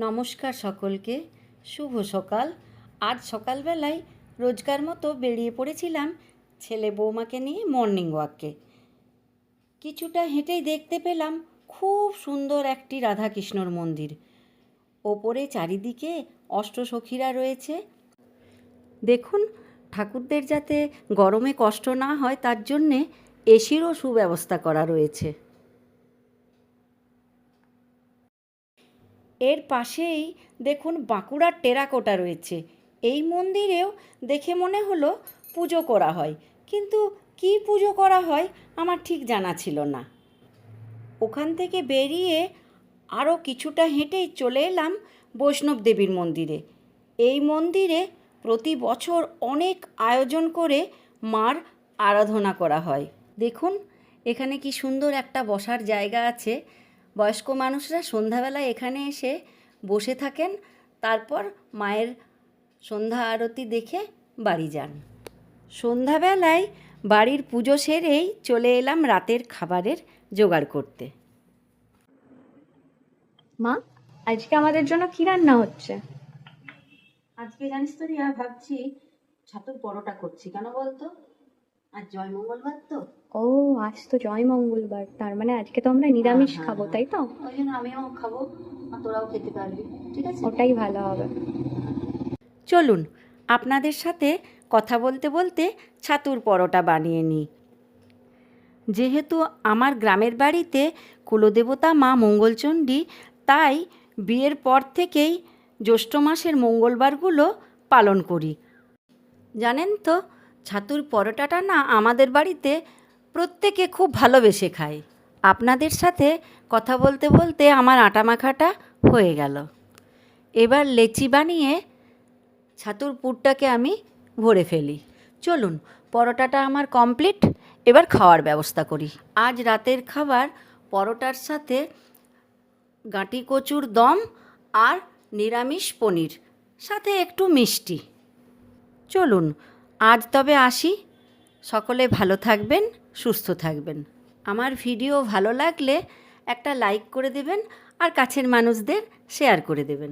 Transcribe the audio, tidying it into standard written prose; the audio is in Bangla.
নমস্কার সকলকে, শুভ সকাল। আজ সকালবেলায় রোজকার মতো বেরিয়ে পড়েছিলাম ছেলে বৌমাকে নিয়ে মর্নিং ওয়াকে। কিছুটা হেঁটেই দেখতে পেলাম খুব সুন্দর একটি রাধাকৃষ্ণর মন্দির। ওপরে চারিদিকে অষ্টসখীরা রয়েছে। দেখুন, ঠাকুরদের যাতে গরমে কষ্ট না হয় তার জন্যে এসিরও সুব্যবস্থা করা রয়েছে। এর পাশেই দেখুন বাঁকুড়ার টেরাকোটা রয়েছে। এই মন্দিরেও দেখে মনে হলো পুজো করা হয়, কিন্তু কী পুজো করা হয় আমার ঠিক জানা ছিল না। ওখান থেকে বেরিয়ে আরও কিছুটা হেঁটেই চলে এলাম বৈষ্ণব দেবীর মন্দিরে। এই মন্দিরে প্রতি বছর অনেক আয়োজন করে মার আরাধনা করা হয়। দেখুন, এখানে কি সুন্দর একটা বসার জায়গা আছে। বয়স্ক মানুষরা সন্ধ্যাবেলায় এখানে এসে বসে থাকেন, তারপর মায়ের সন্ধ্যা আরতি দেখে বাড়ি যান। সন্ধ্যাবেলায় বাড়ির পুজো সেরেই চলে এলাম রাতের খাবারের জোগাড় করতে। মা, আজকে আমাদের জন্য কি রান্না হচ্ছে? আজকে জানিস তো রিয়া, ভাবছি ছাতুর পরোটা করছি। কেন বলতো? আজ জয় মঙ্গলবার তো। ও, আজ তো জয় মঙ্গলবার, তার মানে আজকে তো আমরা নিরামিষ খাবো, তাই তো? ওই জন্য আমিও খাবো আর তোরাও খেতে পারবি, ঠিক আছে? ওটাই ভালো হবে। চলুন আপনাদের সাথে কথা বলতে বলতে ছাতুর পরোটা বানিয়ে নিই। যেহেতু আমার গ্রামের বাড়িতে কুলদেবতা মা মঙ্গলচণ্ডী, তাই বিয়ের পর থেকেই জ্যৈষ্ঠ মাসের মঙ্গলবারগুলো পালন করি। জানেন তো, ছাতুর পরোটাটা না আমাদের বাড়িতে প্রত্যেকে খুব ভালোবেসে খায়। আপনাদের সাথে কথা বলতে বলতে আমার আটা মাখাটা হয়ে গেল। এবার লেচি বানিয়ে ছাতুর পুরটাকে আমি ভরে ফেলি। চলুন, পরোটাটা আমার কমপ্লিট, এবার খাওয়ার ব্যবস্থা করি। আজ রাতের খাবার পরোটার সাথে গাঁটি কচুর দম আর নিরামিষ পনির, সাথে একটু মিষ্টি। চলুন আজ তবে আসি। সকলে ভালো থাকবেন, সুস্থ থাকবেন। আমার ভিডিও ভালো লাগলে একটা লাইক করে দেবেন আর কাছের মানুষদের শেয়ার করে দেবেন।